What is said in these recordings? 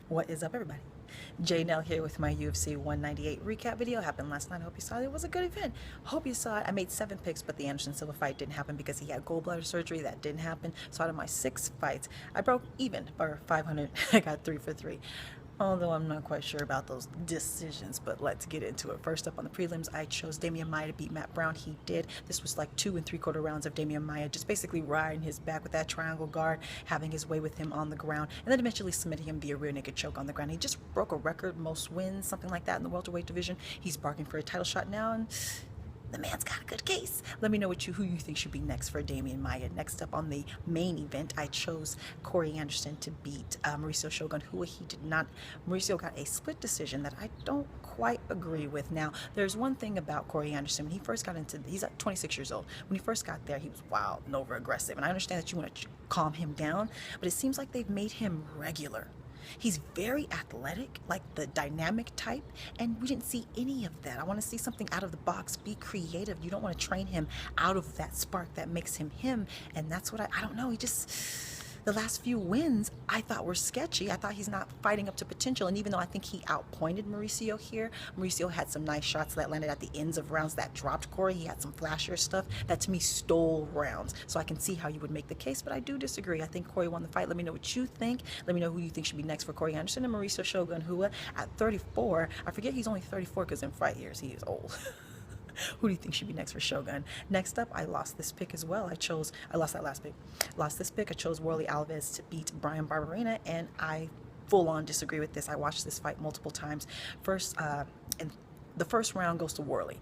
What is up, everybody? J Nell here with my UFC 198 recap video. Happened last night. I hope you saw it. It was a good event. Hope you saw it. I made 7 picks, but the Anderson Silva fight didn't happen because he had gallbladder surgery. That didn't happen. So out of my 6 fights, I broke even for 500. I got 3 for 3. Although I'm not quite sure about those decisions, but let's get into it. First up on the prelims, I chose Damian Maia to beat Matt Brown. He did. This was like 2 3/4 rounds of Damian Maia just basically riding his back with that triangle guard, having his way with him on the ground, and then eventually submitting him via rear naked choke on the ground. He just broke a record, most wins, something like that in the welterweight division. He's barking for a title shot now, and the man's got a good case. Let me know who you think should be next for Damian Maia. Next up on the main event, I chose Corey Anderson to beat Mauricio Shogun Hua. He did not. Mauricio got a split decision that I don't quite agree with. Now, there's one thing about Corey Anderson. When he first got into, he's at 26 years old. When he first got there, he was wild and over aggressive. And I understand that you want to calm him down, but it seems like they've made him regular. He's very athletic, like the dynamic type, and we didn't see any of that. I want to see something out of the box, be creative. You don't want to train him out of that spark that makes him him, and that's what I don't know. He just, the last few wins I thought were sketchy. I thought he's not fighting up to potential, and even though I think he outpointed Mauricio here, Mauricio had some nice shots that landed at the ends of rounds that dropped Corey. He had some flashier stuff that to me stole rounds, so I can see how you would make the case, but I do disagree. I think Corey won the fight. Let me know what you think. Let me know who you think should be next for Corey Anderson and Mauricio Shogun Hua at 34. I forget he's only 34 because in fight years he is old. Who do you think should be next for Shogun? Next up, I lost this pick as well. I lost that last pick. Lost this pick. I chose Worley Alves to beat Brian Barberena, and I full on disagree with this. I watched this fight multiple times. And the first round goes to Worley.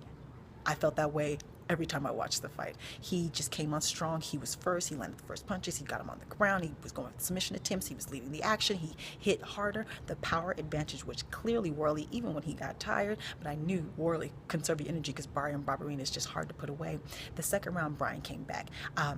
I felt that way every time I watched the fight. He just came on strong. He was first. He landed the first punches. He got him on the ground. He was going with submission attempts. He was leading the action. He hit harder. The power advantage was clearly Worley, even when he got tired. But I knew Worley conserved the energy because Brian Barberena is just hard to put away. The second round, Brian came back.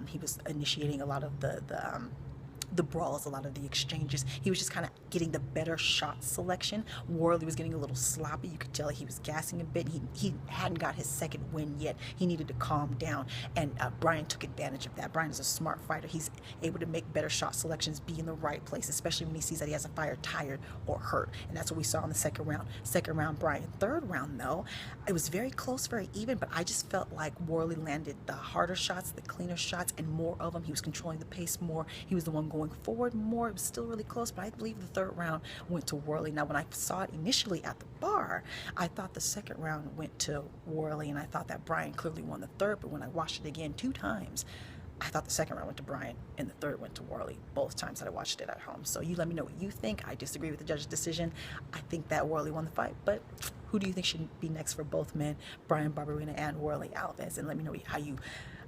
He was initiating a lot of the brawls, a lot of the exchanges. He was just kind of getting the better shot selection. Worley was getting a little sloppy. You could tell he was gassing a bit. He hadn't got his second win yet. He needed to calm down, and Brian took advantage of that. Brian is a smart fighter. He's able to make better shot selections, be in the right place, especially when he sees that he has a fighter tired or hurt, and that's what we saw in the second round. Second round, Brian. Third round, though, it was very close, very even, but I just felt like Worley landed the harder shots, the cleaner shots, and more of them. He was controlling the pace more. He was the one going forward more. It was still really close, but I believe the third round went to Worley. Now, when I saw it initially at the bar, I thought the second round went to Worley, and I thought that Brian clearly won the third, but when I watched it again 2 times, I thought the second round went to Brian and the third went to Worley both times that I watched it at home. So you let me know what you think. I disagree with the judge's decision. I think that Worley won the fight, but who do you think should be next for both men, Brian Barberena and Worley Alves? And let me know how you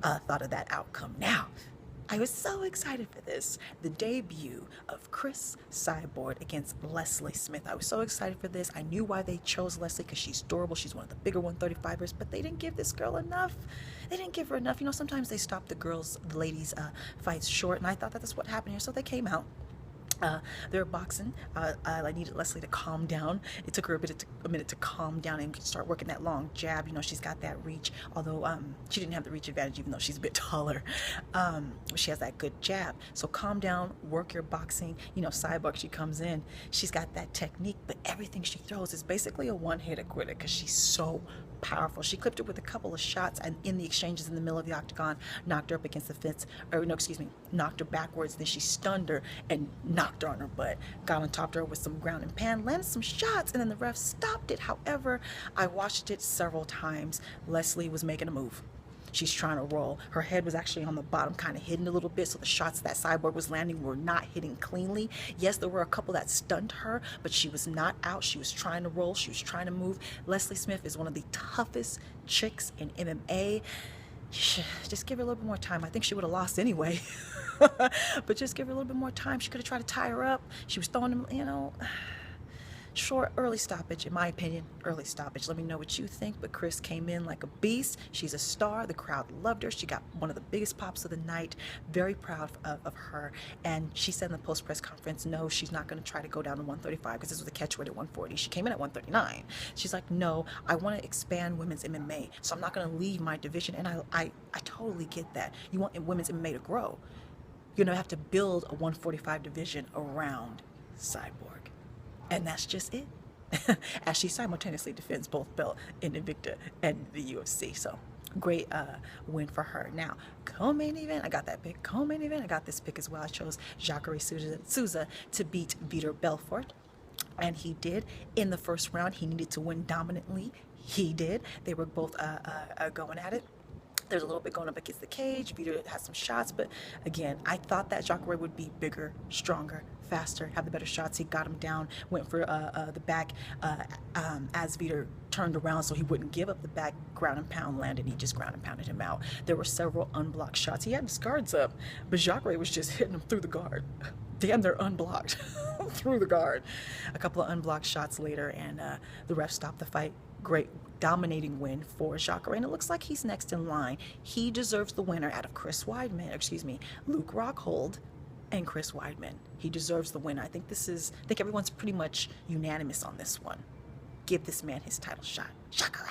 thought of that outcome. Now, I was so excited for this. The debut of Cris Cyborg against Leslie Smith. I was so excited for this. I knew why they chose Leslie, because she's durable. She's one of the bigger 135ers, but they didn't give this girl enough. They didn't give her enough. You know, sometimes they stop the ladies' fights short, and I thought that that's what happened here. So they came out. They were boxing. I needed Leslie to calm down. It took her a minute to calm down and start working that long jab. You know, she's got that reach, although she didn't have the reach advantage, even though she's a bit taller. She has that good jab. So calm down, work your boxing. You know, Cyborg, she comes in. She's got that technique, but everything she throws is basically a one-hitter quitter because she's so powerful. She clipped her with a couple of shots, and in the exchanges in the middle of the octagon, knocked her up against the fence, or no, excuse me, knocked her backwards. Then she stunned her and knocked her on her butt. Got on top of her with some ground and pound, landed some shots, and then the ref stopped it. However, I watched it several times. Leslie was making a move. She's trying to roll. Her head was actually on the bottom, kind of hidden a little bit, so the shots that Cyborg was landing were not hitting cleanly. Yes, there were a couple that stunned her, but she was not out. She was trying to roll. She was trying to move. Leslie Smith is one of the toughest chicks in MMA. Just give her a little bit more time. I think she would have lost anyway. But just give her a little bit more time. She could have tried to tie her up. She was throwing them, you know. Short, early stoppage, in my opinion, early stoppage. Let me know what you think. But Cris came in like a beast. She's a star. The crowd loved her. She got one of the biggest pops of the night. Very proud of her. And she said in the post-press conference, no, she's not going to try to go down to 135 because this was a catch weight at 140. She came in at 139. She's like, no, I want to expand women's MMA, so I'm not going to leave my division. And I totally get that. You want women's MMA to grow. You're going to have to build a 145 division around Cyborg. And that's just it. As she simultaneously defends both belt in Invicta and the UFC. So great win for her. Now, co-main event, I got that pick. Co-main event, I got this pick as well. I chose Jacare Souza to beat Vitor Belfort. And he did in the first round. He needed to win dominantly. He did. They were both going at it. There's a little bit going up against the cage. Vitor had some shots, but again, I thought that Jacare would be bigger, stronger, faster, have the better shots. He got him down, went for the back as Vitor turned around so he wouldn't give up the back, ground and pound landed. He just ground and pounded him out. There were several unblocked shots. He had his guards up, but Jacare was just hitting him through the guard. Damn, they're unblocked through the guard. A couple of unblocked shots later, and the ref stopped the fight. Great dominating win for Jacare, and it looks like he's next in line. He deserves the winner out of Luke Rockhold and Chris Weidman. He deserves the winner. I think everyone's pretty much unanimous on this one. Give this man his title shot. Jacare.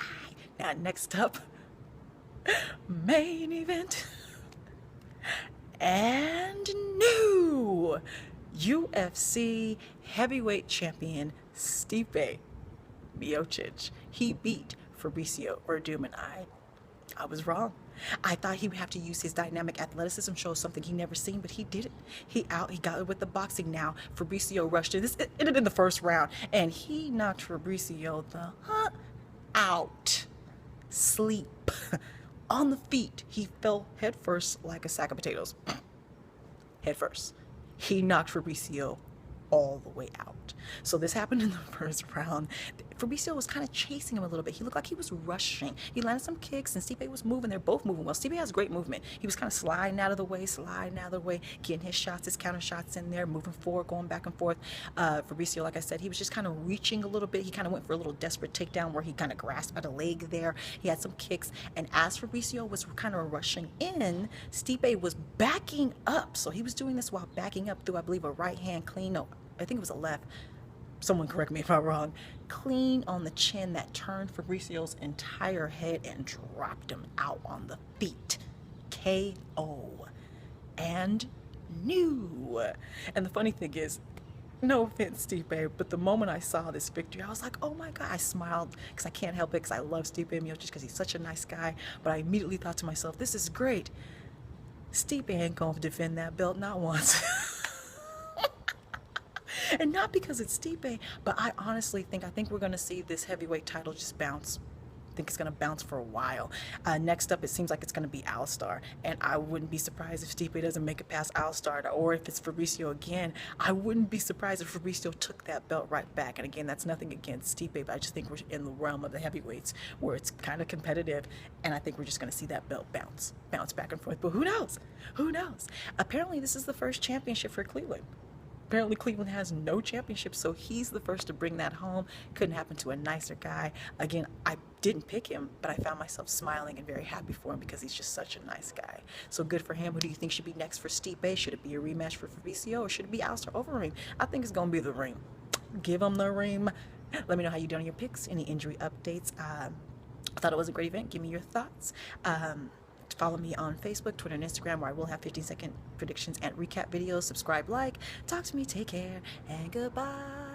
Now, next up, main event. And new UFC heavyweight champion Stipe Miocic. He beat Fabricio Werdum, and I was wrong. I thought he would have to use his dynamic athleticism, show something he never seen, but he didn't. He got it with the boxing. Now Fabricio rushed it. It ended in the first round, and he knocked Fabricio the out. Sleep. On the feet. He fell head first like a sack of potatoes. Head first. He knocked Fabricio all the way out. So this happened in the first round. Fabricio was kind of chasing him a little bit. He looked like he was rushing. He landed some kicks, and Stipe was moving. They're both moving well. Stipe has great movement. He was kind of sliding out of the way, getting his shots, his counter shots in there, moving forward, going back and forth. Fabricio, like I said, he was just kind of reaching a little bit. He kind of went for a little desperate takedown where he kind of grasped at a leg there. He had some kicks, and as Fabricio was kind of rushing in, Stipe was backing up. So he was doing this while backing up through, I believe, a right hand clean. No, I think it was a left. Someone correct me if I'm wrong. Clean on the chin that turned Fabricio's entire head and dropped him out on the feet. KO. And new. And the funny thing is, no offense, Stipe, but the moment I saw this victory, I was like, oh my God. I smiled because I can't help it because I love Stipe Miocic because he's such a nice guy. But I immediately thought to myself, this is great. Stipe ain't going to defend that belt not once. And not because it's Stipe, but I honestly think we're going to see this heavyweight title just bounce. I think it's going to bounce for a while. Next up, it seems like it's going to be Alistar, and I wouldn't be surprised if Stipe doesn't make it past Alistar, or if it's Fabricio again. I wouldn't be surprised if Fabricio took that belt right back. And again, that's nothing against Stipe, but I just think we're in the realm of the heavyweights where it's kind of competitive, and I think we're just going to see that belt bounce back and forth. But who knows? Who knows? Apparently, this is the first championship for Cleveland. Apparently Cleveland has no championship, so he's the first to bring that home. Couldn't happen to a nicer guy. Again, I didn't pick him, but I found myself smiling and very happy for him because he's just such a nice guy. So good for him. Who do you think should be next for Stipe? Should it be a rematch for Fabricio, or should it be Alistar Overeem? I think it's going to be the Reem. Give him the Reem. Let me know how you done on your picks, any injury updates. I thought it was a great event. Give me your thoughts. Follow me on Facebook, Twitter, and Instagram, where I will have 15-second predictions and recap videos. Subscribe, like, talk to me, take care, and goodbye.